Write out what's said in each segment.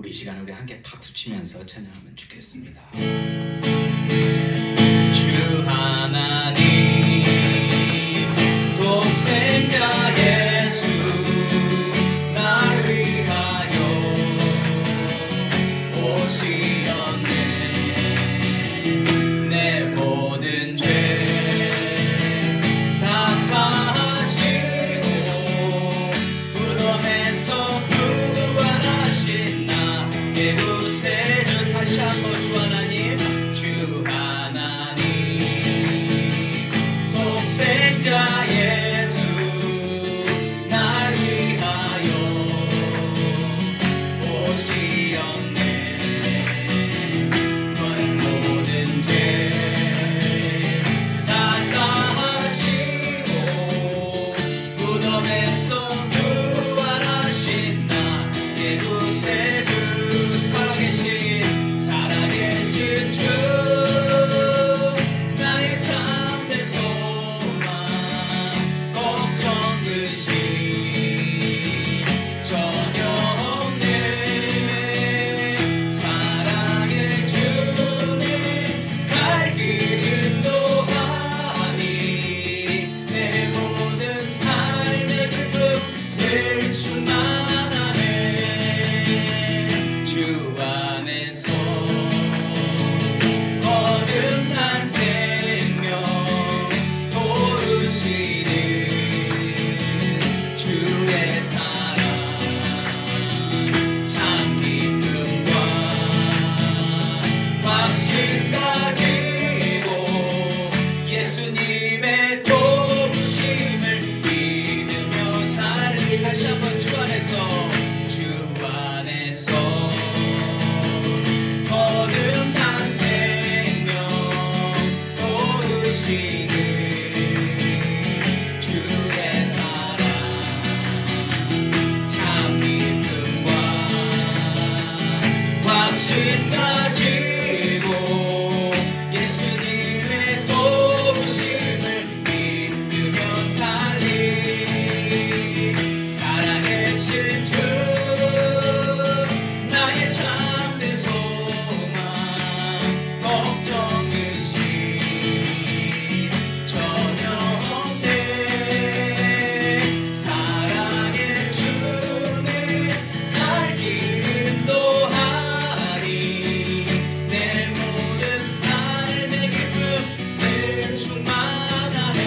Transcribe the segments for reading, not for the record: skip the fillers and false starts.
우리 시간에 우리 함께 박수 치면서 찬양하면 좋겠습니다. 주 하나님 독생자 예수 날 위하여 오시었네. 내 모든 죄 다 사하시고 무덤에서 부활하신 나의 구세주. 다시 한번 주 하나님, 주 하나님 독생자 예수 날 위하여 오시었네. 너의 모든 죄 다 사하시고 무덤에서 부활하신 나의 구세주. 살아계신 주 나의 참된 소망 걱정 근심 전혀 없네. 사랑의 주님 갈 길 인도하니 내 모든 삶의 기쁨 늘 충만하네. 주 안에서 거듭난 생명 도우시는 주의 사랑 참 기쁨과 확신 가지고 예수님의 도우심을 믿으며 살리. 다시 한번 주 안에서, 주 안에서 거듭난 생명 도우시는 주의 사랑 참 기쁨과 확신 가지고 예수님의 도우심을 믿으며 살리. 살아계신 주 나의 참된 소망 걱정 근심 전혀 없네. 사랑의 주님 날 길 인도하니 내 모든 삶의 기쁨 늘 충만하네.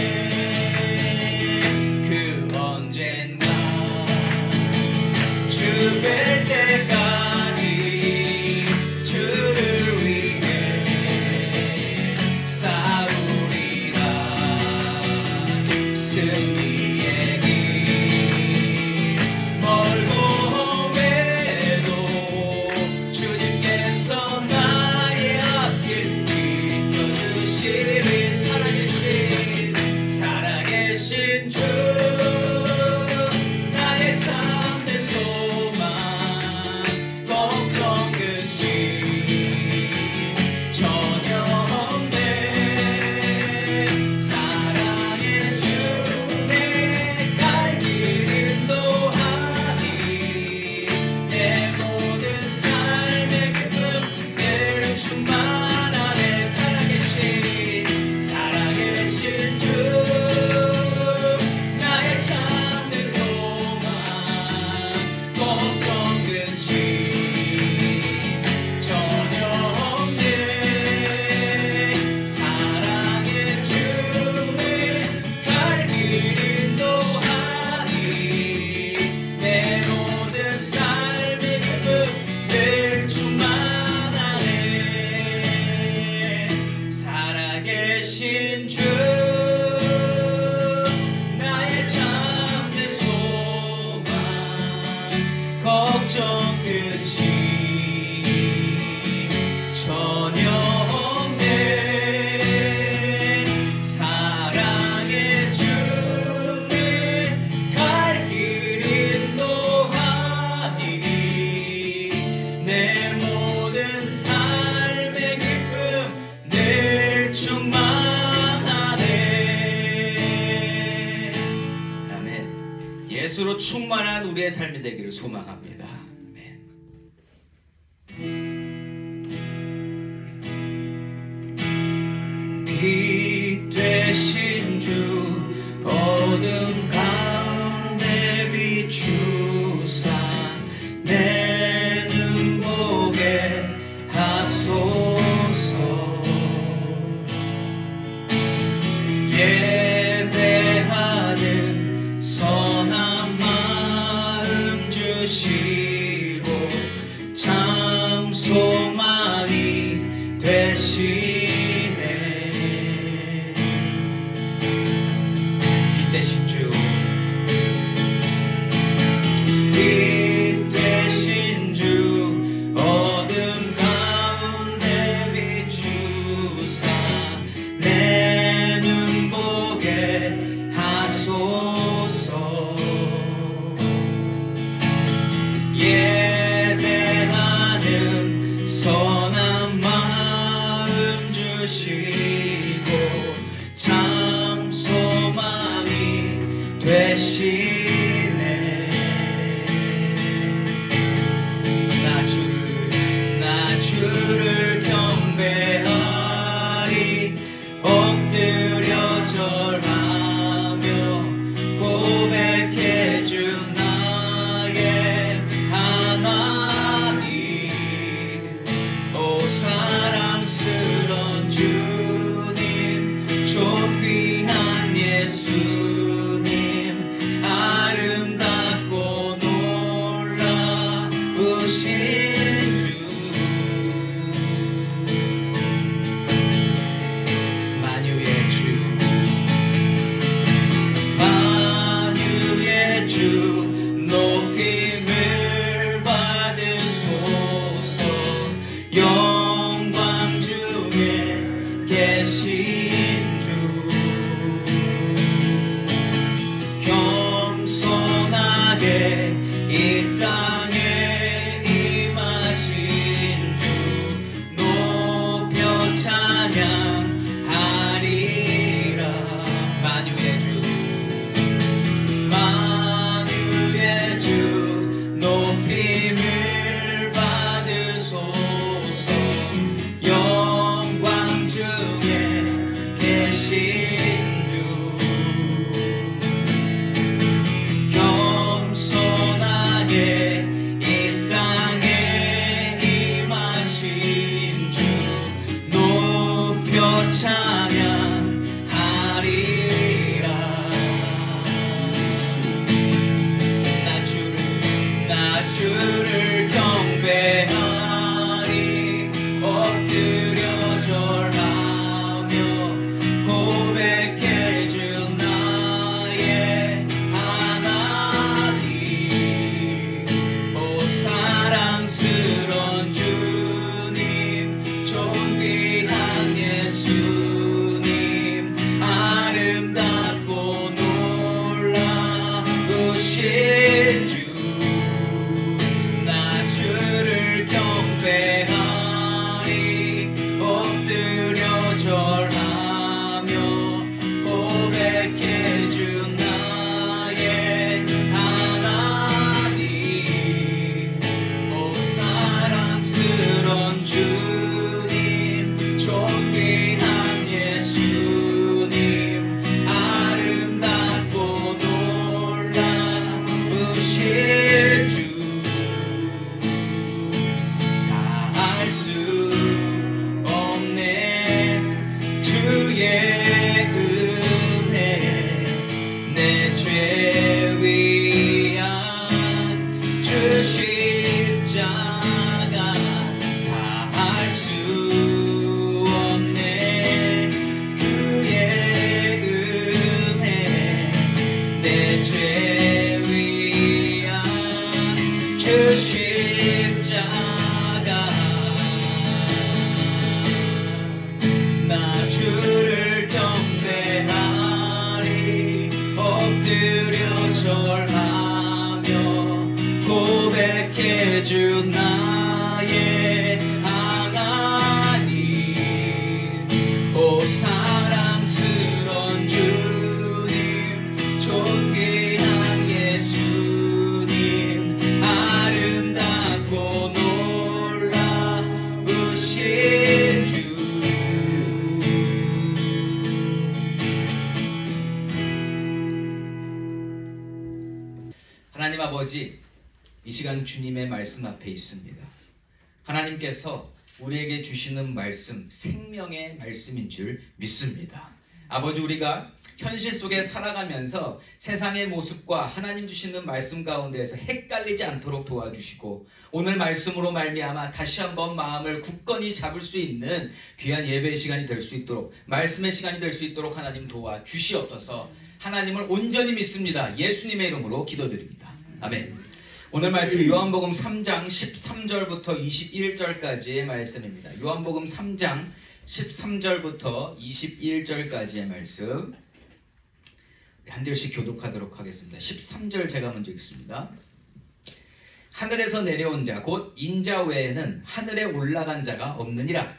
그 언젠가 주 뵐 때까지 주를 위해 싸우리라. 승리의 길 멀고 험해도 주님께서 나의 앞길 비켜주시리. 살아계신 주 나의 참된 소망 걱정 근심 전혀 없네. 사랑의 주님 갈 길 인도하니 내 모든 삶의 기쁨 늘 충만하네. 살아계신 주 나의 참된 소망 걱정 근심 전혀 없네. 사랑의 주님 갈 길 인도하니 내 모든 삶의 기쁨 늘 충만하네. 살아계신 주 나의 참된 소망 걱정 근심 전혀 없네. 사랑의 주님 갈 길 인도하니 내 모든 삶의 기쁨 늘 충만하네. 아멘. 예수로 충만한 우리의 삶이 되기를 소망합니다. 아멘. 주 어둠 가운데 비추사 내 눈 보게 하소서. 예배하는 선한 마음 주시고 참 소망이 되시네. 빛 되신 주, 빛 되신 주 어둠 가운데 비추사 내 눈 보게 하소서. 예배하는 선한 마음 주시고 참 소망이 되시네. 나 주를 경배하리 엎드려 절하며 고백해 주 나의 하나님. 오 사랑스런 주님 존귀한 예수님 아름답고 놀라우신 만유의 주 높임을 받으소서. 영광 중에 계신 주 겸손하게 이 땅에 임하신 주 높여 찬양하리라. 만유의 주 높임을 받으소서. 영광 중에 계신 주 겸손하게 이 땅에 임하신 주 높여 찬양하리라. 나 주를 경배하리 엎드려 절하며 고백해 주 나의 하나님. 오 사랑스런 주님 존귀한 예수님 아름답고 놀라우신 주 주를 경배하리 엎드려 절하며 고백해 주 나의 하나님. 오 사랑스런 주님 존귀한 예수님 아름답고 놀라우신 주 수 없네. 주의 은혜 내 죄 위한 주 십자가 다 알 수 없네. 그의 은혜 내 죄 위한 주 십자가. 나 주를 경배하리 엎드려 절하며 고백해 주 나의 하나님. 오 사랑스런 주님 존귀한 예수님 아름답고 놀라우신 주. 아버지, 이 시간 주님의 말씀 앞에 있습니다. 하나님께서 우리에게 주시는 말씀, 생명의 말씀인 줄 믿습니다. 아버지, 우리가 현실 속에 살아가면서 세상의 모습과 하나님 주시는 말씀 가운데에서 헷갈리지 않도록 도와주시고, 오늘 말씀으로 말미암아 다시 한번 마음을 굳건히 잡을 수 있는 귀한 예배의 시간이 될 수 있도록, 말씀의 시간이 될 수 있도록 하나님 도와주시옵소서. 하나님을 온전히 믿습니다. 예수님의 이름으로 기도드립니다. 아멘. 오늘 말씀 요한복음 3장 13절부터 21절까지의 말씀입니다. 요한복음 3장 13절부터 21절까지의 말씀 한 절씩 교독하도록 하겠습니다. 13절 제가 먼저 읽습니다. 하늘에서 내려온 자 곧 인자 외에는 하늘에 올라간 자가 없느니라.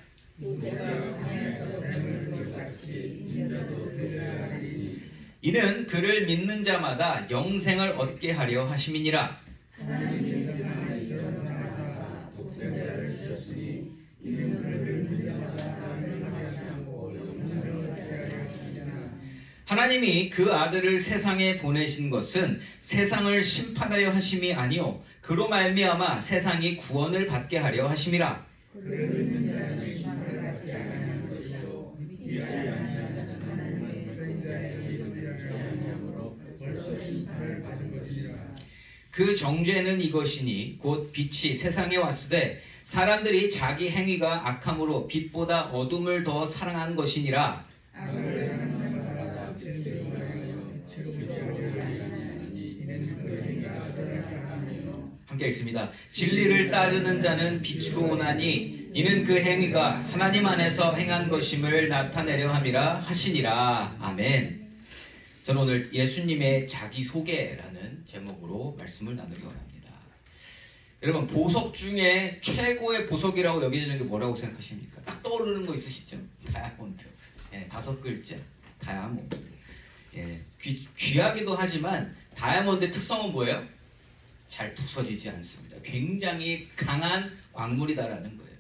이는 그를 믿는 자마다 영생을 얻게 하려 하심이니라. 하나님이 그 아들을 세상에 보내신 것은 세상을 심판하려 하심이 아니요 그로 말미암아 세상이 구원을 받게 하려 하심이라. 그 정죄는 이것이니 곧 빛이 세상에 왔으되 사람들이 자기 행위가 악함으로 빛보다 어둠을 더 사랑한 것이니라. 함께 읽습니다. 진리를 따르는 자는 빛으로 오나니 이는 그 행위가 하나님 안에서 행한 것임을 나타내려 함이라 하시니라. 아멘. 저는 오늘 예수님의 자기소개라는 제목으로 말씀을 나누려고 합니다. 여러분, 보석 중에 최고의 보석이라고 여겨지는 게 뭐라고 생각하십니까? 딱 떠오르는 거 있으시죠? 다이아몬드. 5글자 다이아몬드. 귀하기도 하지만 다이아몬드의 특성은 뭐예요? 잘 부서지지 않습니다. 굉장히 강한 광물이다라는 거예요.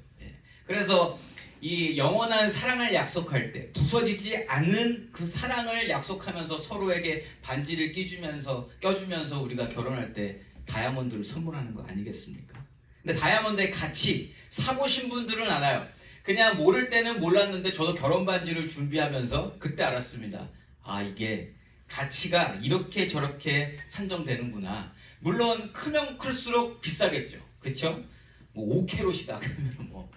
그래서 이 영원한 사랑을 약속할 때 부서지지 않는 그 사랑을 약속하면서 서로에게 반지를 껴주면서 우리가 결혼할 때 다이아몬드를 선물하는 거 아니겠습니까? 근데 다이아몬드의 가치 사보신 분들은 알아요. 그냥 모를 때는 몰랐는데 저도 결혼 반지를 준비하면서 그때 알았습니다. 아, 이게 가치가 이렇게 저렇게 산정되는구나. 물론 크면 클수록 비싸겠죠. 그렇죠? 뭐 5캐롯이다 그러면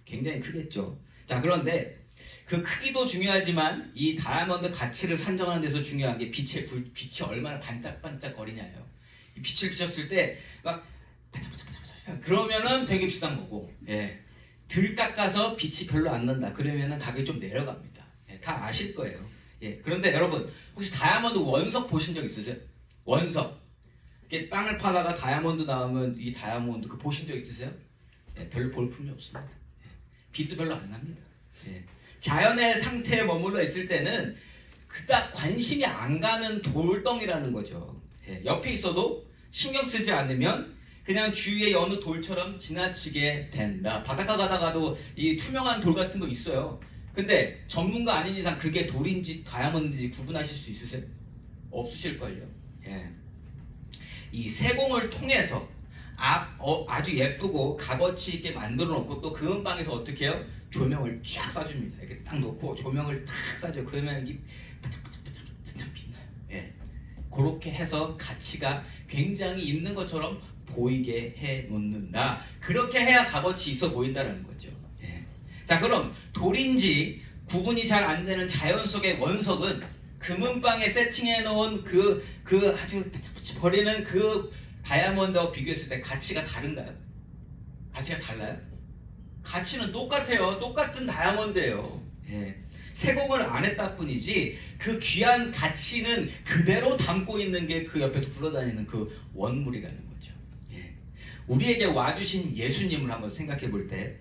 굉장히 크겠죠. 자, 그런데 그 크기도 중요하지만 이 다이아몬드 가치를 산정하는 데서 중요한 게 빛이 얼마나 반짝반짝 거리냐예요. 이 빛을 비쳤을 때 막 반짝반짝 그러면은 되게 비싼 거고, 들 깎아서 빛이 별로 안 난다 그러면은 가격이 좀 내려갑니다. 다 아실 거예요. 그런데 여러분, 혹시 다이아몬드 원석 보신 적 있으세요? 원석. 이렇게 땅을 파다가 다이아몬드 나오면 이 다이아몬드 그 보신 적 있으세요? 별로 볼품이 없습니다. 빛도 별로 안 납니다. 자연의 상태에 머물러 있을 때는 그닥 관심이 안 가는 돌덩이라는 거죠. 옆에 있어도 신경 쓰지 않으면 그냥 주위의 어느 돌처럼 지나치게 된다. 바닷가 가다가도 이 투명한 돌 같은 거 있어요. 근데 전문가 아닌 이상 그게 돌인지 다이아몬드인지 구분하실 수 있으세요? 없으실걸요. 이 세공을 통해서 아주 예쁘고 값어치 있게 만들어 놓고 또 그 음방에서 어떻게 해요? 조명을 쫙 쏴줍니다. 이렇게 딱 놓고 조명을 딱 쏴줘요. 그러면 이게 바짝바짝바짝 빛나요. 그렇게 해서 가치가 굉장히 있는 것처럼 보이게 해 놓는다. 그렇게 해야 값어치 있어 보인다는 거죠. 자, 그럼 돌인지 구분이 잘 안 되는 자연 속의 원석은 금은방에 세팅해 놓은 그 아주 버리는 그 다이아몬드와 비교했을 때 가치가 다른가요? 가치가 달라요? 가치는 똑같아요. 똑같은 다이아몬드예요. 세공을 안 했다 뿐이지 그 귀한 가치는 그대로 담고 있는 게 그 옆에 굴러다니는 그 원물이라는 거죠. 우리에게 와주신 예수님을 한번 생각해 볼 때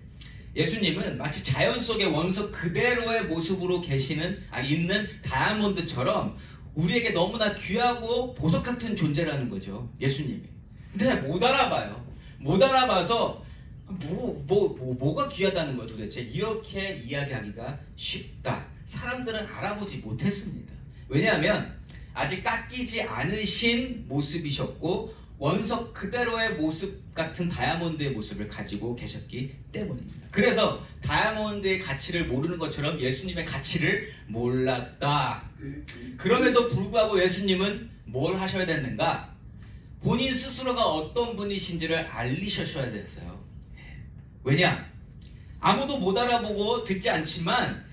예수님은 마치 자연 속의 원석 그대로의 모습으로 있는 다이아몬드처럼 우리에게 너무나 귀하고 보석 같은 존재라는 거죠. 예수님이. 근데 잘 못 알아봐요. 못 알아봐서 뭐가 귀하다는 거야 도대체. 이렇게 이야기하기가 쉽다. 사람들은 알아보지 못했습니다. 왜냐하면 아직 깎이지 않으신 모습이셨고 원석 그대로의 모습 같은 다이아몬드의 모습을 가지고 계셨기 때문입니다. 그래서 다이아몬드의 가치를 모르는 것처럼 예수님의 가치를 몰랐다. 그럼에도 불구하고 예수님은 뭘 하셔야 됐는가? 본인 스스로가 어떤 분이신지를 알리셔야 됐어요. 왜냐? 아무도 못 알아보고 듣지 않지만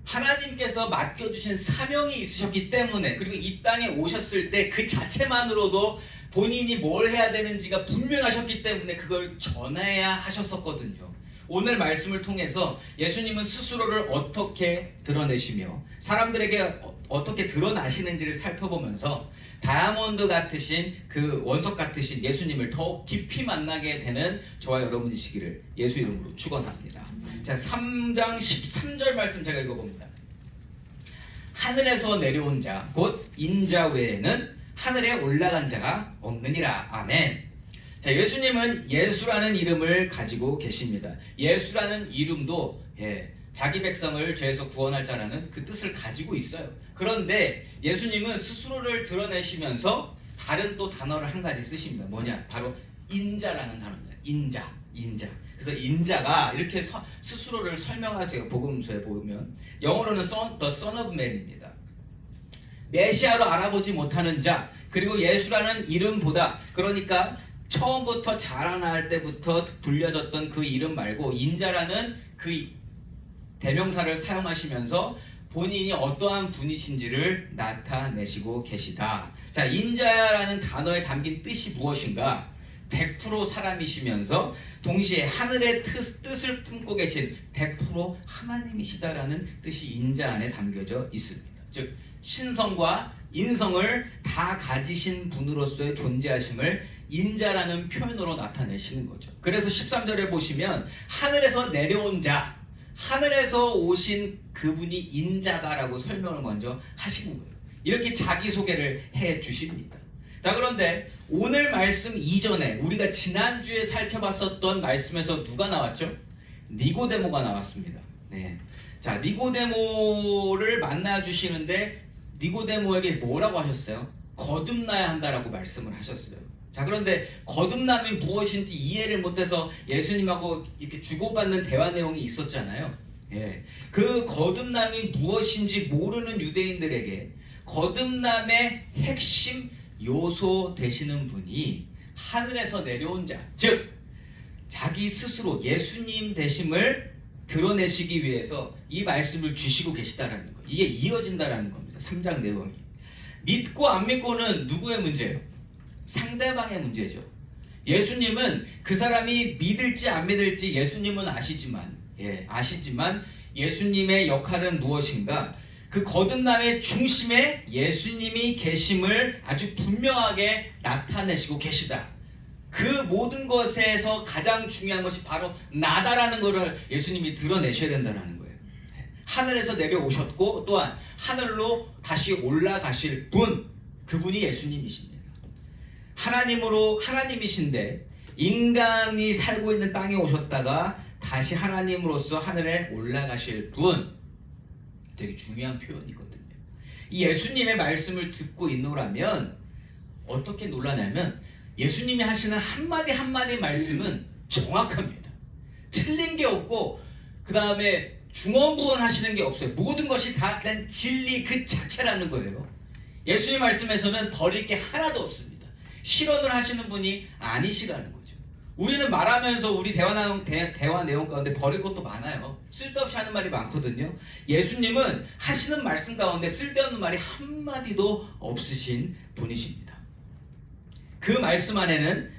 하나님께서 맡겨주신 사명이 있으셨기 때문에, 그리고 이 땅에 오셨을 때 그 자체만으로도 본인이 뭘 해야 되는지가 분명하셨기 때문에 그걸 전해야 하셨었거든요. 오늘 말씀을 통해서 예수님은 스스로를 어떻게 드러내시며 사람들에게 어떻게 드러나시는지를 살펴보면서 다이아몬드 같으신 그 원석 같으신 예수님을 더욱 깊이 만나게 되는 저와 여러분이시기를 예수 이름으로 축원합니다. 자, 3장 13절 말씀 제가 읽어봅니다. 하늘에서 내려온 자 곧 인자 외에는 하늘에 올라간 자가 없느니라. 아멘. 자, 예수님은 예수라는 이름을 가지고 계십니다. 예수라는 이름도 자기 백성을 죄에서 구원할 자라는 그 뜻을 가지고 있어요. 그런데 예수님은 스스로를 드러내시면서 다른 또 단어를 한 가지 쓰십니다. 뭐냐? 바로 인자라는 단어입니다. 인자. 그래서 인자가 이렇게 스스로를 설명하세요. 복음서에 보면 영어로는 the son of man입니다. 메시아로 알아보지 못하는 자, 그리고 예수라는 이름보다, 그러니까 처음부터 자라날 때부터 불려졌던 그 이름 말고 인자라는 그 대명사를 사용하시면서 본인이 어떠한 분이신지를 나타내시고 계시다. 자, 인자라는 단어에 담긴 뜻이 무엇인가? 100% 사람이시면서 동시에 하늘의 뜻을 품고 계신 100% 하나님이시다라는 뜻이 인자 안에 담겨져 있습니다. 즉 신성과 인성을 다 가지신 분으로서의 존재하심을 인자라는 표현으로 나타내시는 거죠. 그래서 13절에 보시면 하늘에서 내려온 자, 하늘에서 오신 그분이 인자다라고 설명을 먼저 하시는 거예요. 이렇게 자기소개를 해 주십니다. 자, 그런데 오늘 말씀 이전에 우리가 지난주에 살펴봤었던 말씀에서 누가 나왔죠? 니고데모가 나왔습니다. 네. 자, 니고데모를 만나 주시는데 니고데모에게 뭐라고 하셨어요? 거듭나야 한다라고 말씀을 하셨어요. 자, 그런데 거듭남이 무엇인지 이해를 못해서 예수님하고 이렇게 주고받는 대화 내용이 있었잖아요. 그 거듭남이 무엇인지 모르는 유대인들에게 거듭남의 핵심 요소 되시는 분이 하늘에서 내려온 자, 즉 자기 스스로 예수님 되심을 드러내시기 위해서 이 말씀을 주시고 계시다라는 거예요. 이게 이어진다라는 겁니다. 3장 내용이. 믿고 안 믿고는 누구의 문제예요? 상대방의 문제죠. 예수님은 그 사람이 믿을지 안 믿을지 예수님은 아시지만 예수님의 역할은 무엇인가? 그 거듭남의 중심에 예수님이 계심을 아주 분명하게 나타내시고 계시다. 그 모든 것에서 가장 중요한 것이 바로 나다라는 것을 예수님이 드러내셔야 된다는 거예요. 하늘에서 내려오셨고 또한 하늘로 다시 올라가실 분, 그분이 예수님이십니다. 하나님이신데 인간이 살고 있는 땅에 오셨다가 다시 하나님으로서 하늘에 올라가실 분, 되게 중요한 표현이거든요. 이 예수님의 말씀을 듣고 있노라면 어떻게 놀라냐면 예수님이 하시는 한마디 한마디 말씀은 정확합니다. 틀린 게 없고 그 다음에 중언부언 하시는 게 없어요. 모든 것이 다 그냥 진리 그 자체라는 거예요. 예수님 말씀에서는 버릴 게 하나도 없습니다. 실언을 하시는 분이 아니시라는 거죠. 우리는 말하면서 우리 대화 내용 가운데 버릴 것도 많아요. 쓸데없이 하는 말이 많거든요. 예수님은 하시는 말씀 가운데 쓸데없는 말이 한마디도 없으신 분이십니다. 그 말씀 안에는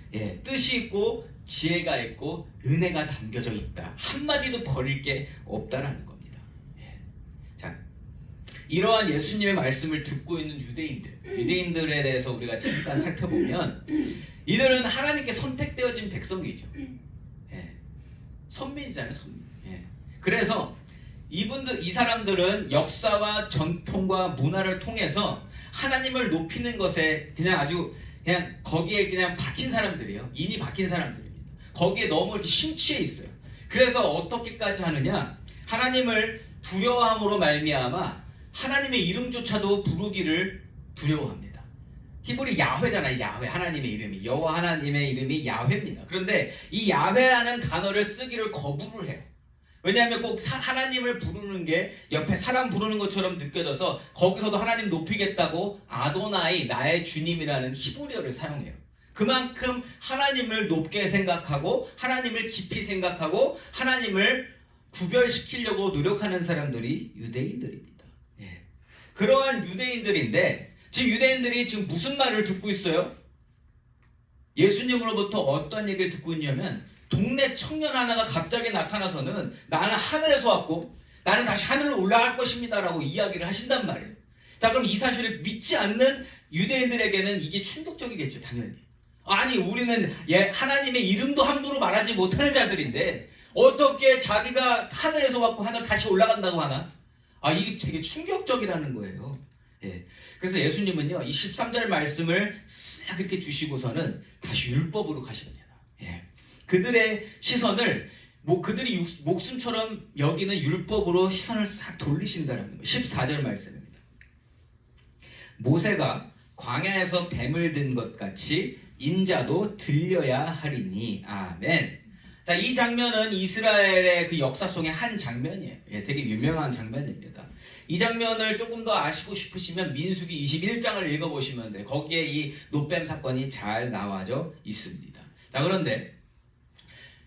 뜻이 있고 지혜가 있고 은혜가 담겨져 있다. 한마디도 버릴 게 없다라는 겁니다. 자, 이러한 예수님의 말씀을 듣고 있는 유대인들에 대해서 우리가 잠깐 살펴보면 이들은 하나님께 선택되어진 백성이죠. 선민이잖아요, 선민. 그래서 이 사람들은 역사와 전통과 문화를 통해서 하나님을 높이는 것에 그냥 거기에 그냥 박힌 사람들이에요. 인이 박힌 사람들입니다. 거기에 너무 이렇게 심취해 있어요. 그래서 어떻게까지 하느냐? 하나님을 두려워함으로 말미암아 하나님의 이름조차도 부르기를 두려워합니다. 히브리 야훼잖아요. 야훼 하나님의 이름이 여호와 하나님의 이름이 야훼입니다. 그런데 이 야훼라는 단어를 쓰기를 거부를 해요. 왜냐하면 꼭 하나님을 부르는 게 옆에 사람 부르는 것처럼 느껴져서 거기서도 하나님 높이겠다고 아도나이 나의 주님이라는 히브리어를 사용해요. 그만큼 하나님을 높게 생각하고 하나님을 깊이 생각하고 하나님을 구별시키려고 노력하는 사람들이 유대인들입니다. 예. 그러한 유대인들인데 지금 유대인들이 지금 무슨 말을 듣고 있어요? 예수님으로부터 어떤 얘기를 듣고 있냐면 동네 청년 하나가 갑자기 나타나서는 나는 하늘에서 왔고 나는 다시 하늘로 올라갈 것입니다 라고 이야기를 하신단 말이에요. 자, 그럼 이 사실을 믿지 않는 유대인들에게는 이게 충격적이겠죠, 당연히. 아니, 우리는 하나님의 이름도 함부로 말하지 못하는 자들인데 어떻게 자기가 하늘에서 왔고 하늘 다시 올라간다고 하나? 이게 되게 충격적이라는 거예요. 예. 그래서 예수님은요, 이 13절 말씀을 싹 이렇게 주시고서는 다시 율법으로 가십니다. 예. 그들의 시선을 그들이 목숨처럼 여기는 율법으로 시선을 싹 돌리신다는 거예요. 14절 말씀입니다. 모세가 광야에서 뱀을 든 것 같이 인자도 들려야 하리니 아멘. 자, 이 장면은 이스라엘의 그 역사 속의 한 장면이에요. 예, 되게 유명한 장면입니다. 이 장면을 조금 더 아시고 싶으시면 민수기 21장을 읽어보시면 돼요. 거기에 이 노뱀 사건이 잘 나와져 있습니다. 자, 그런데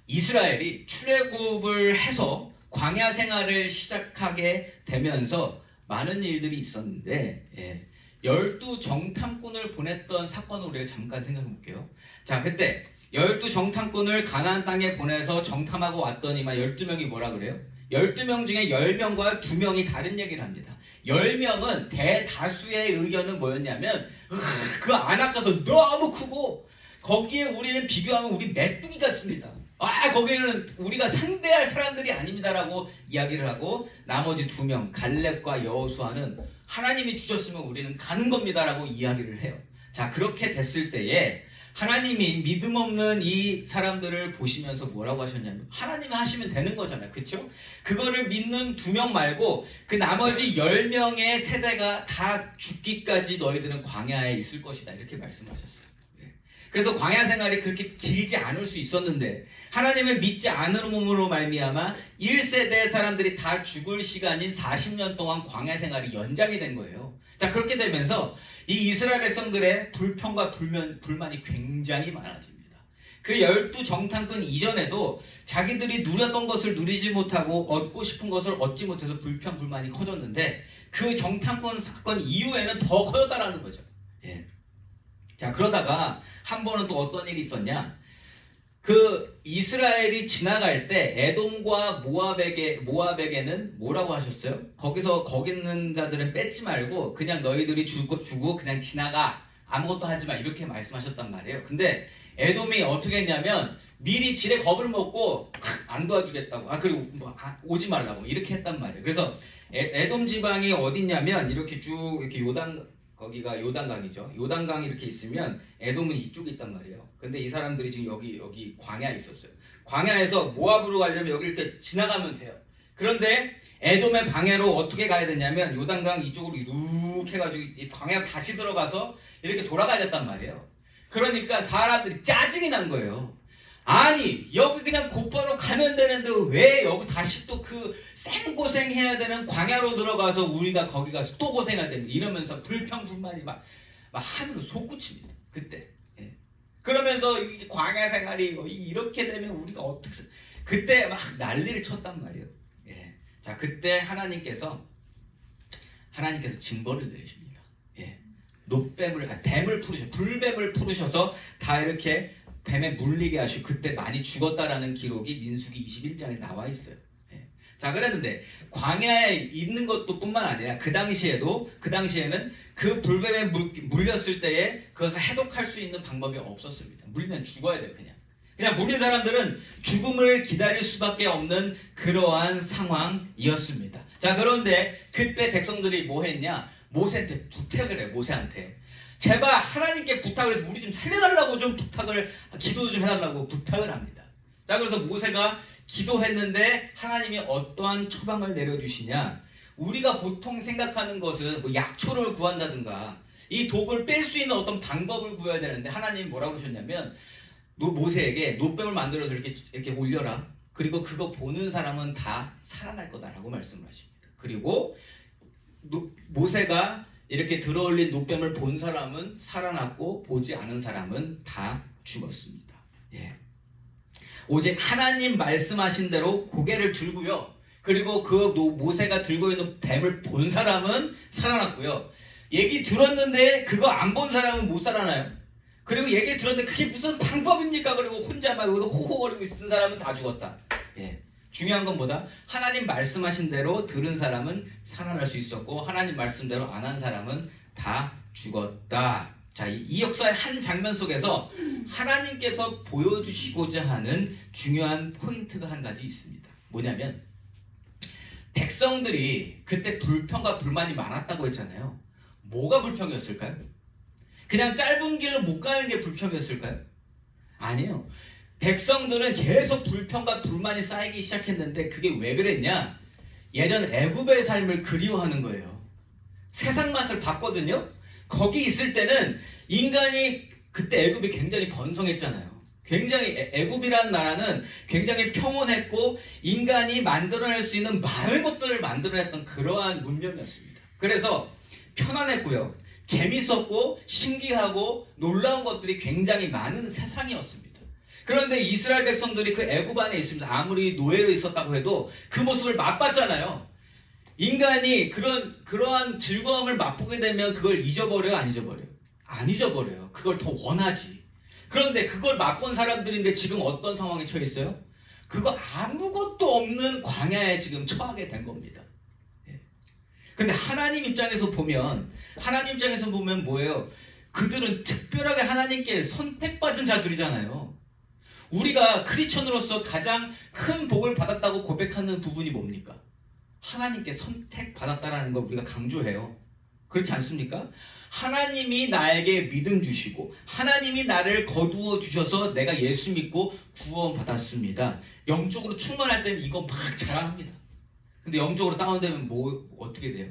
이스라엘이 출애굽을 해서 광야 생활을 시작하게 되면서 많은 일들이 있었는데 12정탐꾼을 보냈던 사건을 우리가 잠깐 생각해 볼게요. 자, 그때 12정탐꾼을 가나안 땅에 보내서 정탐하고 왔더니만 12명이 뭐라 그래요? 12명 중에 10명과 2명이 다른 얘기를 합니다. 10명은 대다수의 의견은 뭐였냐면 그 안악가서 너무 크고 거기에 우리는 비교하면 우리 메뚜기 같습니다. 거기는 우리가 상대할 사람들이 아닙니다라고 이야기를 하고 나머지 2명 갈렙과 여호수아는 하나님이 주셨으면 우리는 가는 겁니다라고 이야기를 해요. 자, 그렇게 됐을 때에 하나님이 믿음 없는 이 사람들을 보시면서 뭐라고 하셨냐면 하나님이 하시면 되는 거잖아요. 그렇죠? 그거를 믿는 2명 말고 그 나머지 10명의 세대가 다 죽기까지 너희들은 광야에 있을 것이다 이렇게 말씀하셨어요. 그래서 광야 생활이 그렇게 길지 않을 수 있었는데 하나님을 믿지 않음으로 말미암아 1세대 사람들이 다 죽을 시간인 40년 동안 광야 생활이 연장이 된 거예요. 자, 그렇게 되면서 이 이스라엘 백성들의 불평과 불만이 굉장히 많아집니다. 그 12정탐꾼 이전에도 자기들이 누렸던 것을 누리지 못하고 얻고 싶은 것을 얻지 못해서 불평, 불만이 커졌는데 그 정탐꾼 사건 이후에는 더 커졌다라는 거죠. 예. 자, 그러다가 한 번은 또 어떤 일이 있었냐? 그 이스라엘이 지나갈 때 에돔과 모압에게는 뭐라고 하셨어요? 거기 있는 자들은 뺏지 말고 그냥 너희들이 줄 것 주고 그냥 지나가 아무것도 하지 마 이렇게 말씀하셨단 말이에요. 근데 에돔이 어떻게 했냐면 미리 지레 겁을 먹고 안 도와주겠다고 그리고 오지 말라고 이렇게 했단 말이에요. 그래서 에돔 지방이 어딨냐면 이렇게 쭉 이렇게 거기가 요단강이죠. 요단강이 이렇게 있으면 에돔은 이쪽에 있단 말이에요. 근데 이 사람들이 지금 여기 광야에 있었어요. 광야에서 모압으로 가려면 여기 이렇게 지나가면 돼요. 그런데 에돔의 방해로 어떻게 가야 되냐면 요단강 이쪽으로 이렇게 해가지고 이 광야 다시 들어가서 이렇게 돌아가야 됐단 말이에요. 그러니까 사람들이 짜증이 난 거예요. 아니 여기 그냥 곧바로 가면 되는데 왜 여기 다시 또 그 생고생 해야 되는 광야로 들어가서 우리가 거기 가서 또 고생해야 됩니다. 이러면서 불평불만이 막 하늘로 솟구칩니다. 그때. 예. 그러면서 이 광야 생활이 이렇게 되면 우리가 어떻게 그때 막 난리를 쳤단 말이에요. 예. 자, 그때 하나님께서 징벌을 내리십니다. 예. 뱀을 풀으셔 불뱀을 풀으셔서 다 이렇게 뱀에 물리게 하시고 그때 많이 죽었다라는 기록이 민수기 21장에 나와 있어요. 예. 자, 그랬는데 광야에 있는 것도 뿐만 아니라 그 당시에는 그 불뱀에 물렸을 때에 그것을 해독할 수 있는 방법이 없었습니다. 물리면 죽어야 돼요. 그냥 물린 사람들은 죽음을 기다릴 수밖에 없는 그러한 상황이었습니다. 자, 그런데 그때 백성들이 뭐 했냐? 모세한테 부탁을 해요. 모세한테. 제발 하나님께 부탁을 해서 우리 좀 살려달라고 좀 기도 좀 해달라고 부탁을 합니다. 자, 그래서 모세가 기도했는데 하나님이 어떠한 처방을 내려주시냐? 우리가 보통 생각하는 것은 뭐 약초를 구한다든가 이 독을 뺄 수 있는 어떤 방법을 구해야 되는데 하나님이 뭐라고 그러셨냐면 모세에게 놋뱀을 만들어서 이렇게 올려라. 그리고 그거 보는 사람은 다 살아날 거다라고 말씀을 하십니다. 그리고 모세가 이렇게 들어올린 놋뱀을 본 사람은 살아났고 보지 않은 사람은 다 죽었습니다. 예. 오직 하나님 말씀하신 대로 고개를 들고요. 그리고 그 모세가 들고 있는 뱀을 본 사람은 살아났고요. 얘기 들었는데 그거 안 본 사람은 못 살아나요. 그리고 얘기 들었는데 그게 무슨 방법입니까? 그리고 혼자 막 호호거리고 있는 사람은 다 죽었다. 예. 중요한 건 뭐다? 하나님 말씀하신 대로 들은 사람은 살아날 수 있었고 하나님 말씀대로 안 한 사람은 다 죽었다. 자, 이 역사의 한 장면 속에서 하나님께서 보여주시고자 하는 중요한 포인트가 한 가지 있습니다. 뭐냐면 백성들이 그때 불평과 불만이 많았다고 했잖아요. 뭐가 불평이었을까요? 그냥 짧은 길로 못 가는 게 불평이었을까요? 아니에요. 백성들은 계속 불평과 불만이 쌓이기 시작했는데 그게 왜 그랬냐? 예전 애굽의 삶을 그리워하는 거예요. 세상 맛을 봤거든요. 거기 있을 때는 인간이 그때 애굽이 굉장히 번성했잖아요. 굉장히 애굽이라는 나라는 굉장히 평온했고 인간이 만들어낼 수 있는 많은 것들을 만들어냈던 그러한 문명이었습니다. 그래서 편안했고요. 재밌었고 신기하고 놀라운 것들이 굉장히 많은 세상이었습니다. 그런데 이스라엘 백성들이 그 애굽 안에 있으면서 아무리 노예로 있었다고 해도 그 모습을 맛봤잖아요. 인간이 그러한 즐거움을 맛보게 되면 그걸 잊어버려요? 안 잊어버려요? 안 잊어버려요. 그걸 더 원하지. 그런데 그걸 맛본 사람들인데 지금 어떤 상황에 처해 있어요? 그거 아무것도 없는 광야에 지금 처하게 된 겁니다. 근데 하나님 입장에서 보면 뭐예요? 그들은 특별하게 하나님께 선택받은 자들이잖아요. 우리가 크리스천으로서 가장 큰 복을 받았다고 고백하는 부분이 뭡니까? 하나님께 선택받았다라는 걸 우리가 강조해요. 그렇지 않습니까? 하나님이 나에게 믿음 주시고 하나님이 나를 거두어 주셔서 내가 예수 믿고 구원 받았습니다. 영적으로 충만할 때는 이거 막 자랑합니다. 근데 영적으로 다운되면 뭐 어떻게 돼요?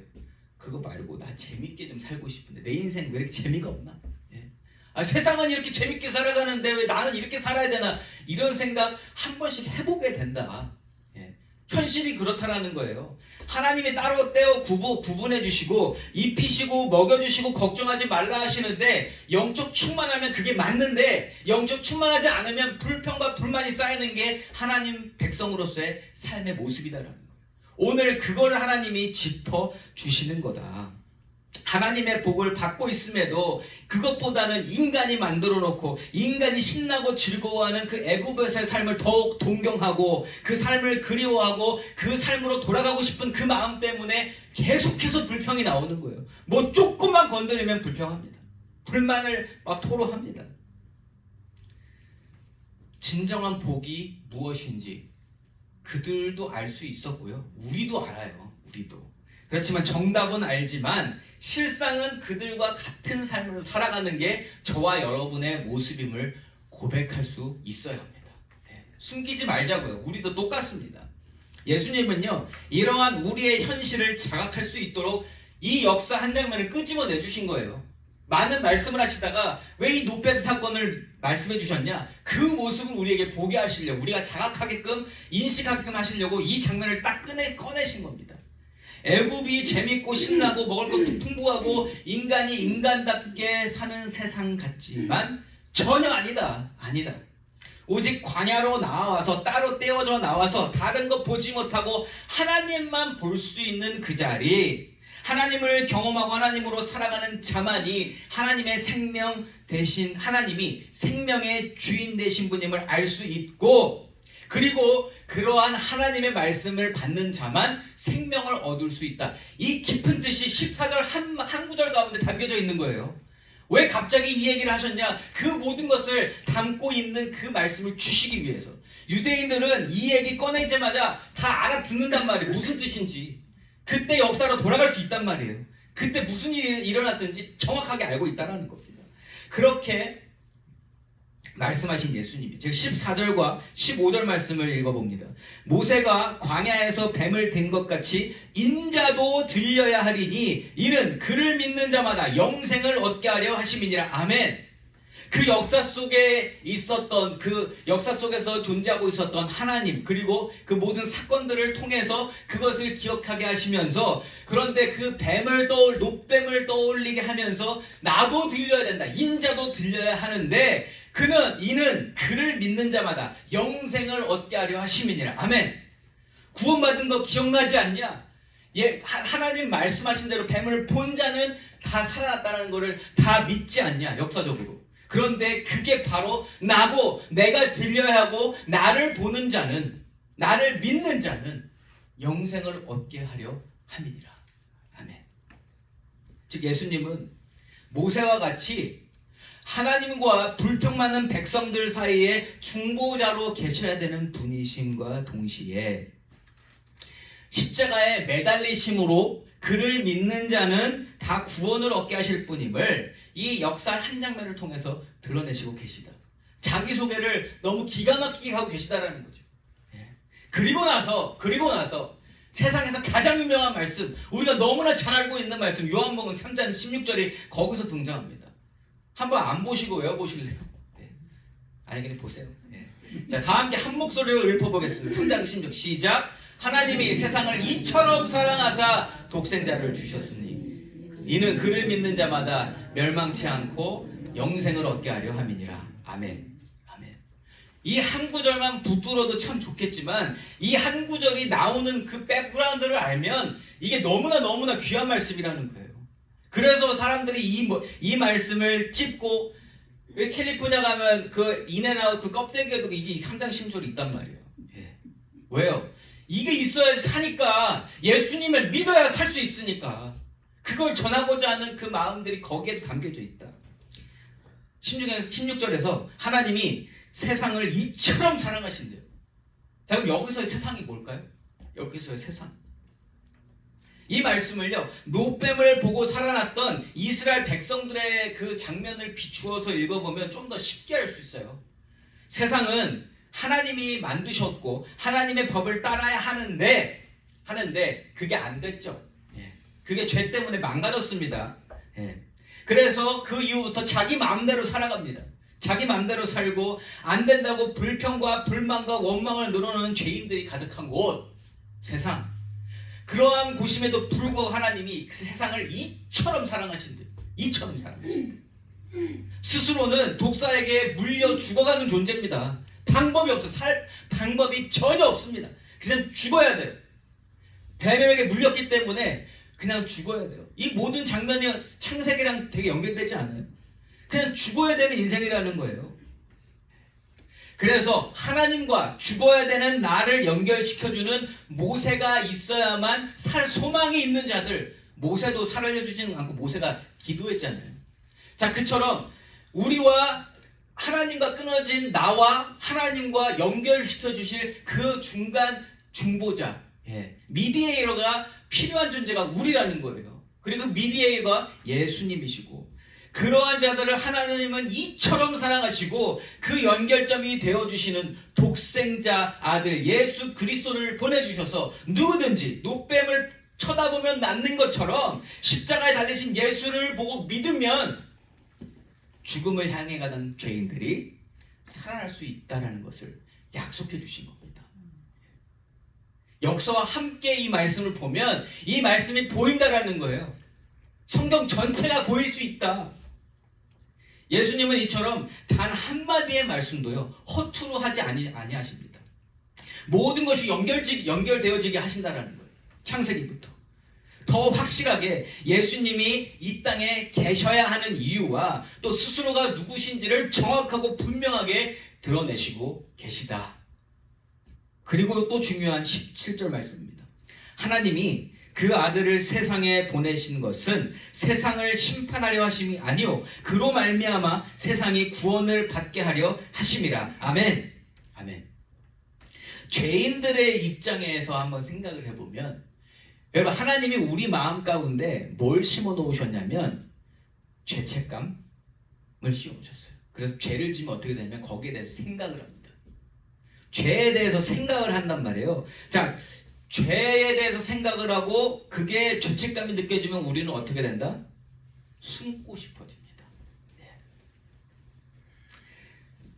그거 말고 나 재밌게 좀 살고 싶은데 내 인생 왜 이렇게 재미가 없나? 예. 세상은 이렇게 재밌게 살아가는데 왜 나는 이렇게 살아야 되나? 이런 생각 한 번씩 해보게 된다. 예. 현실이 그렇다라는 거예요. 하나님이 따로 떼어 구분해 주시고 입히시고 먹여주시고 걱정하지 말라 하시는데 영적 충만하면 그게 맞는데 영적 충만하지 않으면 불평과 불만이 쌓이는 게 하나님 백성으로서의 삶의 모습이다라는 거예요. 오늘 그걸 하나님이 짚어주시는 거다. 하나님의 복을 받고 있음에도 그것보다는 인간이 만들어 놓고 인간이 신나고 즐거워하는 그 애굽에서의 삶을 더욱 동경하고 그 삶을 그리워하고 그 삶으로 돌아가고 싶은 그 마음 때문에 계속해서 불평이 나오는 거예요. 뭐 조금만 건드리면 불평합니다. 불만을 막 토로합니다. 진정한 복이 무엇인지 그들도 알 수 있었고요. 우리도 알아요. 우리도. 그렇지만 정답은 알지만 실상은 그들과 같은 삶을 살아가는 게 저와 여러분의 모습임을 고백할 수 있어야 합니다. 숨기지 말자고요. 우리도 똑같습니다. 예수님은요, 이러한 우리의 현실을 자각할 수 있도록 이 역사 한 장면을 끄집어내 주신 거예요. 많은 말씀을 하시다가 왜 이 놋뱀 사건을 말씀해 주셨냐? 그 모습을 우리에게 보게 하시려고, 우리가 자각하게끔 인식하게끔 하시려고 이 장면을 딱 꺼내신 겁니다. 애굽이 재밌고 신나고 먹을 것도 풍부하고 인간이 인간답게 사는 세상 같지만 전혀 아니다. 오직 광야로 나와서 따로 떼어져 나와서 다른 거 보지 못하고 하나님만 볼 수 있는 그 자리, 하나님을 경험하고 하나님으로 살아가는 자만이 하나님의 생명 대신 하나님이 생명의 주인 되신 분임을 알 수 있고, 그리고 그러한 하나님의 말씀을 받는 자만 생명을 얻을 수 있다. 이 깊은 뜻이 14절 한 구절 가운데 담겨져 있는 거예요. 왜 갑자기 이 얘기를 하셨냐? 그 모든 것을 담고 있는 그 말씀을 주시기 위해서. 유대인들은 이 얘기 꺼내자마자 다 알아듣는단 말이에요. 무슨 뜻인지. 그때 역사로 돌아갈 수 있단 말이에요. 그때 무슨 일이 일어났든지 정확하게 알고 있다는 겁니다. 그렇게 말씀하신 예수님이. 제가 14절과 15절 말씀을 읽어봅니다. 모세가 광야에서 뱀을 든 것 같이 인자도 들려야 하리니 이는 그를 믿는 자마다 영생을 얻게 하려 하심이니라. 아멘. 그 역사 속에 있었던, 그 역사 속에서 존재하고 있었던 하나님, 그리고 그 모든 사건들을 통해서 그것을 기억하게 하시면서, 그런데 그 노뱀을 떠올리게 하면서 나도 들려야 된다, 인자도 들려야 하는데 이는 그를 믿는 자마다 영생을 얻게 하려 하심이니라. 아멘. 구원받은 거 기억나지 않냐? 하나님 말씀하신 대로 뱀을 본 자는 다 살아났다는 것을 다 믿지 않냐, 역사적으로. 그런데 그게 바로 나고, 내가 들려야 하고, 나를 보는 자는, 나를 믿는 자는 영생을 얻게 하려 함이니라. 아멘. 즉 예수님은 모세와 같이 하나님과 불평 많은 백성들 사이에 중보자로 계셔야 되는 분이심과 동시에 십자가에 매달리심으로 그를 믿는 자는 다 구원을 얻게 하실 분임을 이 역사 한 장면을 통해서 드러내시고 계시다. 자기소개를 너무 기가 막히게 하고 계시다라는 거죠. 그리고 나서 세상에서 가장 유명한 말씀, 우리가 너무나 잘 알고 있는 말씀, 요한복음 3장 16절이 거기서 등장합니다. 한번 안 보시고 외워보실래요? 아니 그냥 보세요. 자, 다 함께 한 목소리로 읊어보겠습니다. 3장 16 시작. 하나님이 세상을 이처럼 사랑하사 독생자를 주셨으니 이는 그를 믿는 자마다 멸망치 않고 영생을 얻게 하려 함이니라. 아멘. 아멘. 이 한 구절만 붙들어도 참 좋겠지만 이 한 구절이 나오는 그 백그라운드를 알면 이게 너무나 귀한 말씀이라는 거예요. 그래서 사람들이 이 말씀을 찝고, 왜 캘리포니아 가면 그 인앤아웃 그 껍데기에도 이게 3장 10절이 있단 말이에요. 왜요? 이게 있어야 사니까, 예수님을 믿어야 살 수 있으니까. 그걸 전하고자 하는 그 마음들이 거기에도 담겨져 있다. 16절에서 하나님이 세상을 이처럼 사랑하신대요. 자, 그럼 여기서의 세상이 뭘까요? 여기서의 세상. 이 말씀을요, 노뱀을 보고 살아났던 이스라엘 백성들의 그 장면을 비추어서 읽어보면 좀 더 쉽게 알 수 있어요. 세상은 하나님이 만드셨고 하나님의 법을 따라야 하는데 그게 안 됐죠. 그게 죄 때문에 망가졌습니다. 그래서 그 이후부터 자기 마음대로 살아갑니다. 자기 마음대로 살고 안 된다고 불평과 불만과 원망을 늘어놓는 죄인들이 가득한 곳, 세상. 그러한 곳임에도 불구하고 하나님이 그 세상을 이처럼 사랑하신대. 이처럼 사랑하신대. 스스로는 독사에게 물려 죽어가는 존재입니다. 방법이 없어. 살 방법이 전혀 없습니다. 그냥 죽어야 돼요. 뱀에게 물렸기 때문에 그냥 죽어야 돼요. 이 모든 장면이 창세기랑 되게 연결되지 않아요? 그냥 죽어야 되는 인생이라는 거예요. 그래서 하나님과 죽어야 되는 나를 연결시켜주는 모세가 있어야만 살 소망이 있는 자들, 모세도 살려주지는 않고 모세가 기도했잖아요. 자, 그처럼 우리와 하나님과 끊어진 나와 하나님과 연결시켜 주실 그 중간 중보자, 미디에이터가 필요한 존재가 우리라는 거예요. 그리고 미디에이터가 예수님이시고, 그러한 자들을 하나님은 이처럼 사랑하시고 그 연결점이 되어주시는 독생자 아들 예수 그리스도를 보내주셔서 누구든지 노뱀을 쳐다보면 낫는 것처럼 십자가에 달리신 예수를 보고 믿으면 죽음을 향해 가던 죄인들이 살아날 수 있다는 것을 약속해 주신 겁니다. 역사와 함께 이 말씀을 보면 이 말씀이 보인다라는 거예요. 성경 전체가 보일 수 있다. 예수님은 이처럼 단 한마디의 말씀도요, 허투루 하지 아니하십니다. 모든 것이 연결되어지게 하신다라는 거예요. 창세기부터. 더 확실하게 예수님이 이 땅에 계셔야 하는 이유와 또 스스로가 누구신지를 정확하고 분명하게 드러내시고 계시다. 그리고 또 중요한 17절 말씀입니다. 하나님이 그 아들을 세상에 보내신 것은 세상을 심판하려 하심이 아니요 그로 말미암아 세상이 구원을 받게 하려 하심이라. 아멘. 아멘. 죄인들의 입장에서 한번 생각을 해보면, 여러분, 하나님이 우리 마음 가운데 뭘 심어 놓으셨냐면 죄책감을 씌워 놓으셨어요. 그래서 죄를 지면 어떻게 되냐면 거기에 대해서 생각을 합니다. 죄에 대해서 생각을 한단 말이에요. 자, 죄에 대해서 생각을 하고 그게 죄책감이 느껴지면 우리는 어떻게 된다? 숨고 싶어집니다. 네.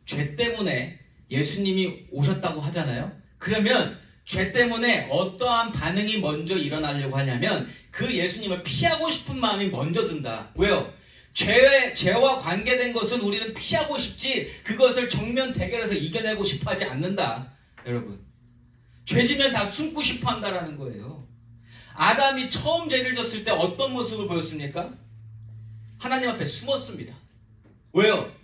죄 때문에 예수님이 오셨다고 하잖아요. 그러면 죄 때문에 어떠한 반응이 먼저 일어나려고 하냐면 그 예수님을 피하고 싶은 마음이 먼저 든다. 왜요? 죄와 관계된 것은 우리는 피하고 싶지 그것을 정면 대결해서 이겨내고 싶어 하지 않는다. 여러분, 죄지면 다 숨고 싶어 한다라는 거예요. 아담이 처음 죄를 졌을 때 어떤 모습을 보였습니까? 하나님 앞에 숨었습니다. 왜요?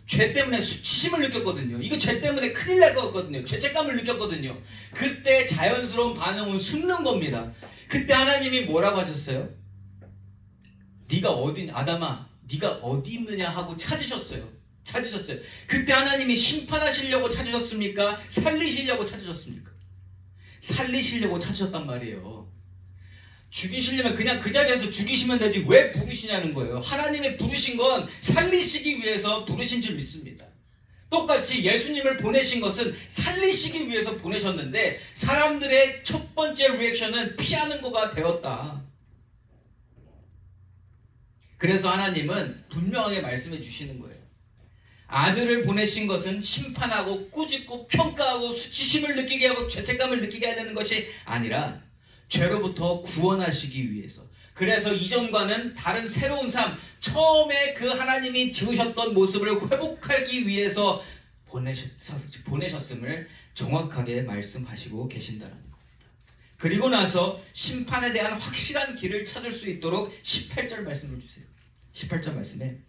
죄 때문에 수치심을 느꼈거든요. 이거 죄 때문에 큰일 날 것 같거든요. 죄책감을 느꼈거든요. 그때 자연스러운 반응은 숨는 겁니다. 그때 하나님이 뭐라고 하셨어요? 네가 어디, 아담아, 네가 어디 있느냐 하고 찾으셨어요. 그때 하나님이 심판하시려고 찾으셨습니까? 살리시려고 찾으셨습니까? 살리시려고 찾으셨단 말이에요. 죽이시려면 그냥 그 자리에서 죽이시면 되지 왜 부르시냐는 거예요. 하나님이 부르신 건 살리시기 위해서 부르신 줄 믿습니다. 똑같이 예수님을 보내신 것은 살리시기 위해서 보내셨는데 사람들의 첫 번째 리액션은 피하는 거가 되었다. 그래서 하나님은 분명하게 말씀해 주시는 거예요. 아들을 보내신 것은 심판하고 꾸짖고 평가하고 수치심을 느끼게 하고 죄책감을 느끼게 하려는 것이 아니라 죄로부터 구원하시기 위해서. 그래서 이전과는 다른 새로운 삶, 처음에 그 하나님이 지으셨던 모습을 회복하기 위해서 보내셨음을 정확하게 말씀하시고 계신다는 겁니다. 그리고 나서 심판에 대한 확실한 길을 찾을 수 있도록 18절 말씀을 주세요. 18절 말씀에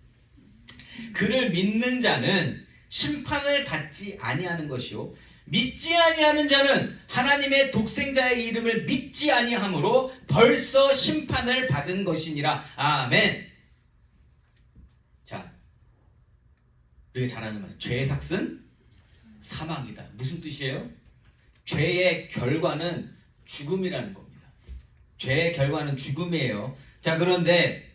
그를 믿는 자는 심판을 받지 아니하는 것이요 믿지 아니하는 자는 하나님의 독생자의 이름을 믿지 아니하므로 벌써 심판을 받은 것이니라. 아멘. 자, 우리가 잘 아는 말, 죄의 삭은 사망이다. 무슨 뜻이에요? 죄의 결과는 죽음이라는 겁니다. 죄의 결과는 죽음이에요. 자, 그런데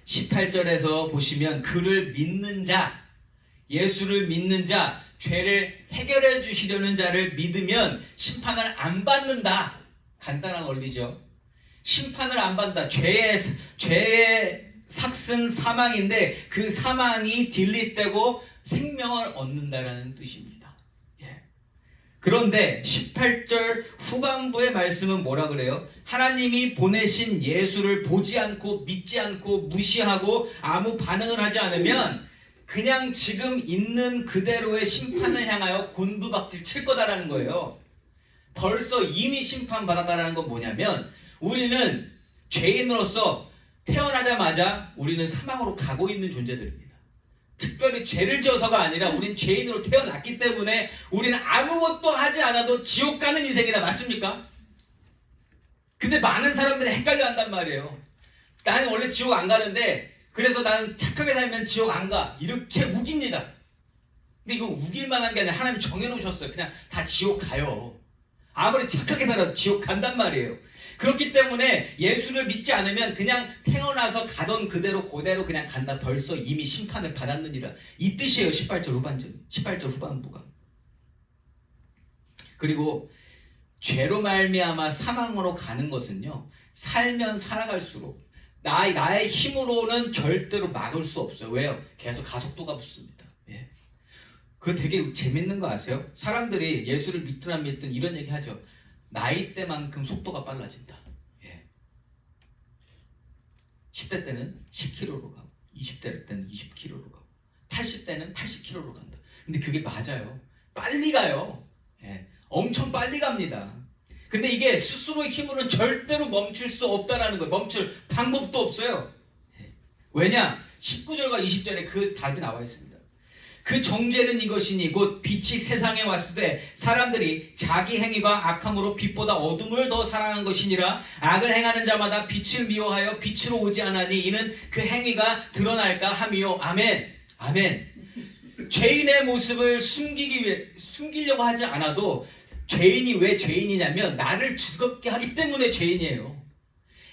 18절에서 보시면 그를 믿는 자, 예수를 믿는 자, 죄를 해결해 주시려는 자를 믿으면 심판을 안 받는다. 간단한 원리죠. 심판을 안 받는다. 죄의 삭은 사망인데 그 사망이 딜릿되고 생명을 얻는다라는 뜻입니다. 예. 그런데 18절 후반부의 말씀은 뭐라 그래요? 하나님이 보내신 예수를 보지 않고 믿지 않고 무시하고 아무 반응을 하지 않으면 그냥 지금 있는 그대로의 심판을 향하여 곤두박질 칠 거다라는 거예요. 벌써 이미 심판받았다라는 건 뭐냐면 우리는 죄인으로서 태어나자마자 우리는 사망으로 가고 있는 존재들입니다. 특별히 죄를 지어서가 아니라 우리는 죄인으로 태어났기 때문에 우리는 아무것도 하지 않아도 지옥 가는 인생이다. 맞습니까? 근데 많은 사람들이 헷갈려 한단 말이에요. 나는 원래 지옥 안 가는데 그래서 나는 착하게 살면 지옥 안 가. 이렇게 우깁니다. 근데 이거 우길 만한 게 아니라 하나님 정해놓으셨어요. 그냥 다 지옥 가요. 아무리 착하게 살아도 지옥 간단 말이에요. 그렇기 때문에 예수를 믿지 않으면 그냥 태어나서 가던 그대로 그냥 간다. 벌써 이미 심판을 받았느니라. 이 뜻이에요. 18절 후반부가. 그리고 죄로 말미암아 사망으로 가는 것은요. 살면 살아갈수록 나의 힘으로는 절대로 막을 수 없어요. 왜요? 계속 가속도가 붙습니다. 예. 그거 되게 재밌는 거 아세요? 사람들이 예수를 믿든 안 믿든 이런 얘기 하죠. 나이 때만큼 속도가 빨라진다. 예. 10대 때는 10km로 가고 20대 때는 20km로 가고 80대는 80km로 간다. 근데 그게 맞아요. 빨리 가요. 예. 엄청 빨리 갑니다. 근데 이게 스스로의 힘으로는 절대로 멈출 수 없다라는 거예요. 멈출 방법도 없어요. 왜냐? 19절과 20절에 그 답이 나와 있습니다. 그 정죄는 이것이니 곧 빛이 세상에 왔을 때 사람들이 자기 행위가 악함으로 빛보다 어둠을 더 사랑한 것이니라. 악을 행하는 자마다 빛을 미워하여 빛으로 오지 않으니 이는 그 행위가 드러날까 함이요. 아멘. 아멘. 죄인의 모습을 숨기려고 하지 않아도 죄인이 왜 죄인이냐면 나를 즐겁게 하기 때문에 죄인이에요.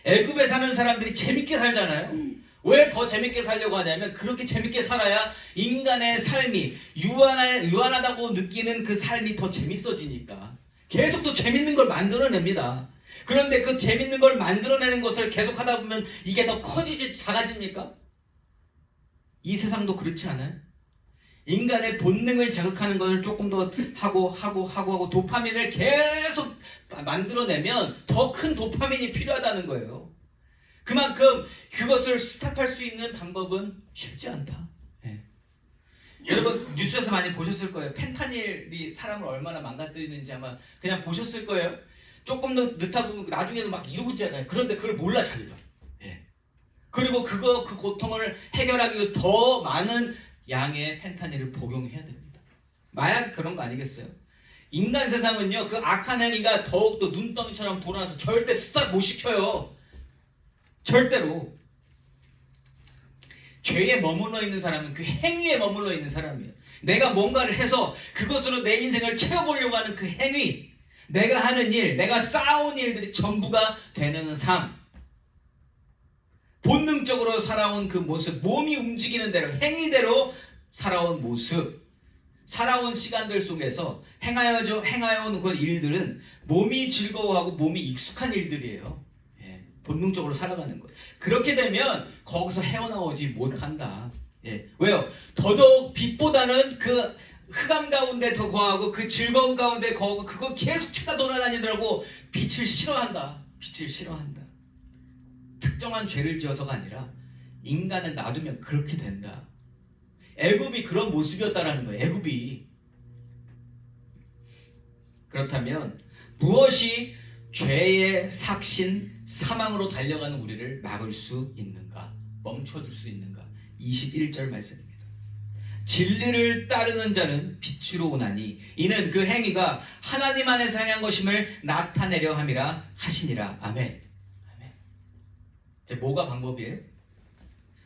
애굽에 사는 사람들이 재밌게 살잖아요. 왜 더 재밌게 살려고 하냐면 그렇게 재밌게 살아야 인간의 삶이 유한하다고 느끼는 그 삶이 더 재밌어지니까 계속 더 재밌는 걸 만들어냅니다. 그런데 그 재밌는 걸 만들어내는 것을 계속 하다 보면 이게 더 커지지 작아집니까? 이 세상도 그렇지 않아요? 인간의 본능을 자극하는 것을 조금 더 하고 도파민을 계속 만들어내면 더 큰 도파민이 필요하다는 거예요. 그만큼 그것을 스탑할 수 있는 방법은 쉽지 않다. 예. 여러분 뉴스에서 많이 보셨을 거예요. 펜타닐이 사람을 얼마나 망가뜨리는지 아마 그냥 보셨을 거예요. 조금 더 늦다 보면 나중에도 막 이러고 있잖아요. 그런데 그걸 몰라 자기가. 예. 그리고 그 고통을 해결하기 위해서 더 많은 양의 펜타닐을 복용해야 됩니다. 마약 그런 거 아니겠어요? 인간 세상은요, 그 악한 행위가 더욱더 눈덩이처럼 불어나서 절대 스탑 못 시켜요. 절대로. 죄에 머물러 있는 사람은 그 행위에 머물러 있는 사람이에요. 내가 뭔가를 해서 그것으로 내 인생을 채워보려고 하는 그 행위, 내가 하는 일, 내가 쌓아온 일들이 전부가 되는 삶. 본능적으로 살아온 그 모습, 몸이 움직이는 대로, 행위대로 살아온 모습, 살아온 시간들 속에서 행하여온 그 일들은 몸이 즐거워하고 몸이 익숙한 일들이에요. 예, 본능적으로 살아가는 것. 그렇게 되면 거기서 헤어나오지 못한다. 예, 왜요? 더더욱 빛보다는 그 흑암 가운데 더 거하고 그 즐거움 가운데 거하고 그거 계속 찾아 돌아다니더라고. 빛을 싫어한다. 빛을 싫어한다. 특정한 죄를 지어서가 아니라 인간은 놔두면 그렇게 된다. 애굽이 그런 모습이었다라는 거예요. 애굽이. 그렇다면 무엇이 죄의 삭신 사망으로 달려가는 우리를 막을 수 있는가? 멈춰줄 수 있는가? 21절 말씀입니다. 진리를 따르는 자는 빛으로 오나니 이는 그 행위가 하나님 안에서 행한 것임을 나타내려 함이라 하시니라. 아멘. 뭐가 방법이에요?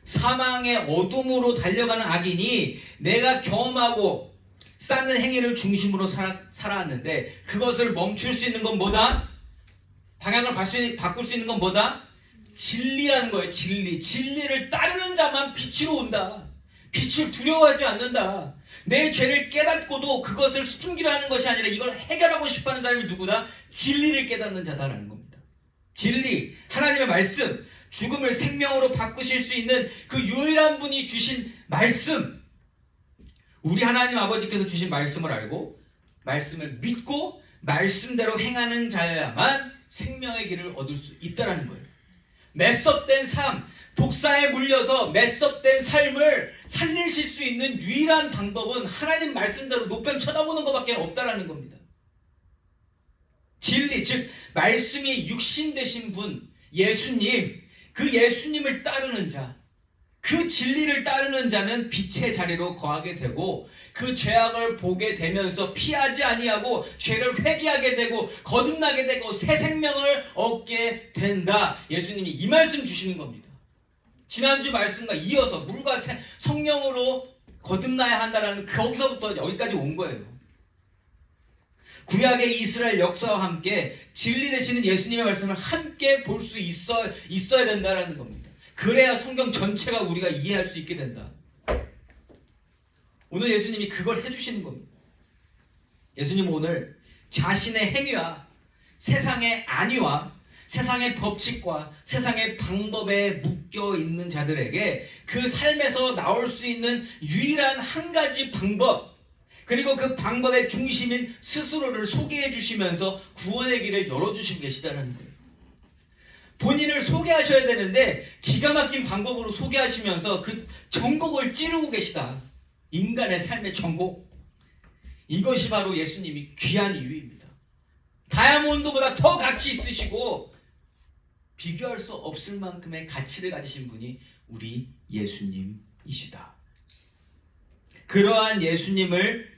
사망의 어둠으로 달려가는 악인이 내가 경험하고 쌓는 행위를 중심으로 살아왔는데 그것을 멈출 수 있는 건 뭐다? 방향을 바꿀 수 있는 건 뭐다? 진리라는 거예요. 진리를 따르는 자만 빛으로 온다. 빛을 두려워하지 않는다. 내 죄를 깨닫고도 그것을 숨기려 하는 것이 아니라 이걸 해결하고 싶어하는 사람이 누구다? 진리를 깨닫는 자다라는 겁니다. 진리, 하나님의 말씀, 죽음을 생명으로 바꾸실 수 있는 그 유일한 분이 주신 말씀, 우리 하나님 아버지께서 주신 말씀을 알고 말씀을 믿고 말씀대로 행하는 자여야만 생명의 길을 얻을 수 있다는 거예요. 메섭된 삶, 독사에 물려서 메섭된 삶을 살리실 수 있는 유일한 방법은 하나님 말씀대로 높게 쳐다보는 것밖에 없다는 겁니다. 진리, 즉 말씀이 육신 되신 분, 예수님, 그 예수님을 따르는 자, 그 진리를 따르는 자는 빛의 자리로 거하게 되고 그 죄악을 보게 되면서 피하지 아니하고 죄를 회개하게 되고 거듭나게 되고 새 생명을 얻게 된다. 예수님이 이 말씀 주시는 겁니다. 지난주 말씀과 이어서 물과 성령으로 거듭나야 한다는 거기서부터 여기까지 온 거예요. 구약의 이스라엘 역사와 함께 진리 되시는 예수님의 말씀을 함께 볼 수 있어야 된다는 겁니다. 그래야 성경 전체가 우리가 이해할 수 있게 된다. 오늘 예수님이 그걸 해주시는 겁니다. 예수님은 오늘 자신의 행위와 세상의 안위와 세상의 법칙과 세상의 방법에 묶여있는 자들에게 그 삶에서 나올 수 있는 유일한 한 가지 방법, 그리고 그 방법의 중심인 스스로를 소개해 주시면서 구원의 길을 열어주시고 계시다는 거예요. 본인을 소개하셔야 되는데 기가 막힌 방법으로 소개하시면서 그 정곡을 찌르고 계시다. 인간의 삶의 정곡. 이것이 바로 예수님이 귀한 이유입니다. 다이아몬드보다 더 가치 있으시고 비교할 수 없을 만큼의 가치를 가지신 분이 우리 예수님이시다. 그러한 예수님을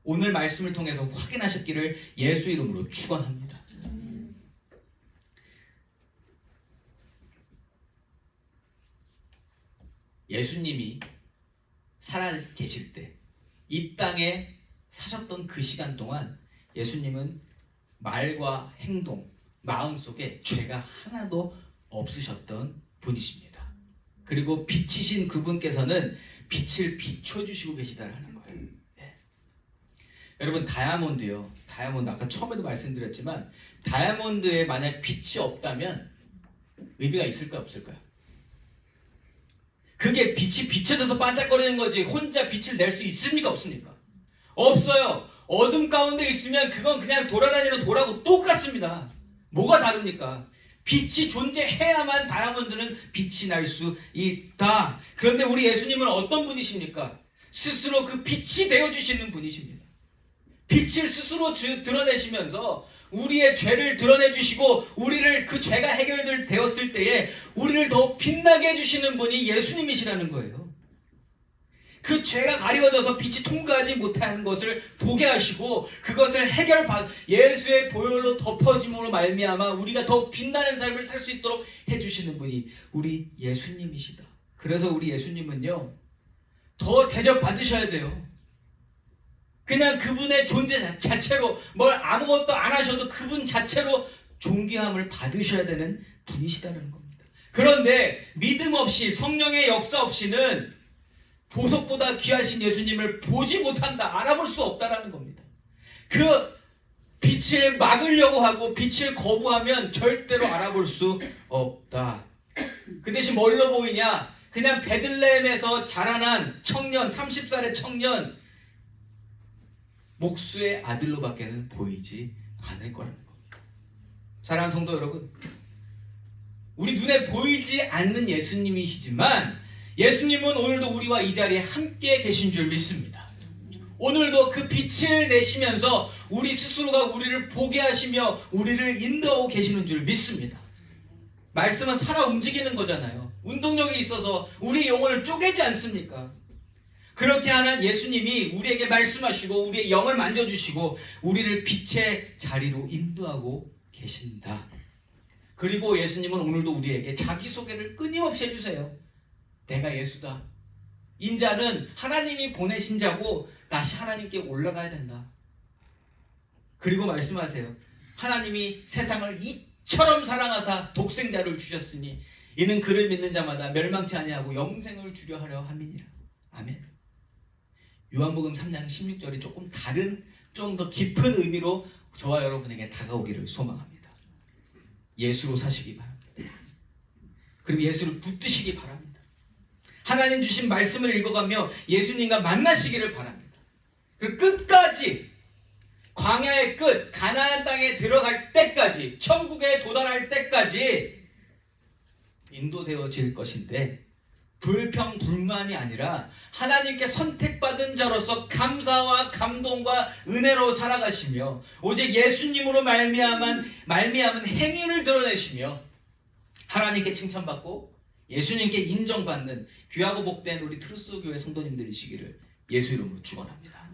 오늘 말씀을 통해서 확인하셨기를 예수 이름으로 축원합니다. 예수님이 살아 계실 때 이 땅에 사셨던 그 시간 동안 예수님은 말과 행동, 마음속에 죄가 하나도 없으셨던 분이십니다. 그리고 빛이신 그분께서는 빛을 비춰주시고 계시다라는 거예요. 예. 여러분 다이아몬드요. 다이아몬드 아까 처음에도 말씀드렸지만 다이아몬드에 만약 빛이 없다면 의미가 있을까요? 없을까요? 그게 빛이 비춰져서 반짝거리는 거지 혼자 빛을 낼 수 있습니까? 없습니까? 없어요. 어둠 가운데 있으면 그건 그냥 돌아다니는 돌하고 똑같습니다. 뭐가 다릅니까? 빛이 존재해야만 다이아몬드는 빛이 날 수 있다. 그런데 우리 예수님은 어떤 분이십니까? 스스로 그 빛이 되어주시는 분이십니다. 빛을 스스로 드러내시면서 우리의 죄를 드러내주시고 우리를 그 죄가 해결되었을 때에 우리를 더 빛나게 해주시는 분이 예수님이시라는 거예요. 그 죄가 가리워져서 빛이 통과하지 못하는 것을 보게 하시고 그것을 예수의 보혈로 덮어짐으로 말미암아 우리가 더 빛나는 삶을 살 수 있도록 해주시는 분이 우리 예수님이시다. 그래서 우리 예수님은요 더 대접받으셔야 돼요. 그냥 그분의 존재 자체로 뭘 아무것도 안 하셔도 그분 자체로 존귀함을 받으셔야 되는 분이시다는 겁니다. 그런데 믿음 없이 성령의 역사 없이는 보석보다 귀하신 예수님을 보지 못한다. 알아볼 수 없다라는 겁니다. 그 빛을 막으려고 하고 빛을 거부하면 절대로 알아볼 수 없다. 그 대신 뭘로 보이냐? 그냥 베들레헴에서 자라난 청년, 30살의 청년 목수의 아들로밖에는 보이지 않을 거라는 겁니다. 사랑하는 성도 여러분, 우리 눈에 보이지 않는 예수님이시지만 예수님은 오늘도 우리와 이 자리에 함께 계신 줄 믿습니다. 오늘도 그 빛을 내시면서 우리 스스로가 우리를 보게 하시며 우리를 인도하고 계시는 줄 믿습니다. 말씀은 살아 움직이는 거잖아요. 운동력이 있어서 우리 영혼을 쪼개지 않습니까? 그렇게 하는 예수님이 우리에게 말씀하시고 우리의 영을 만져주시고 우리를 빛의 자리로 인도하고 계신다. 그리고 예수님은 오늘도 우리에게 자기소개를 끊임없이 해주세요. 내가 예수다. 인자는 하나님이 보내신 자고 다시 하나님께 올라가야 된다. 그리고 말씀하세요. 하나님이 세상을 이처럼 사랑하사 독생자를 주셨으니 이는 그를 믿는 자마다 멸망치 아니하고 영생을 주려 하려 함이니라. 아멘. 요한복음 3장 16절이 조금 다른 좀 더 깊은 의미로 저와 여러분에게 다가오기를 소망합니다. 예수로 사시기 바랍니다. 그리고 예수를 붙드시기 바랍니다. 하나님 주신 말씀을 읽어가며 예수님과 만나시기를 바랍니다. 그 끝까지 광야의 끝 가나안 땅에 들어갈 때까지 천국에 도달할 때까지 인도되어질 것인데 불평불만이 아니라 하나님께 선택받은 자로서 감사와 감동과 은혜로 살아가시며 오직 예수님으로 말미암은 행위를 드러내시며 하나님께 칭찬받고 예수님께 인정받는 귀하고 복된 우리 트루스 교회 성도님들이시기를 예수 이름으로 축원합니다.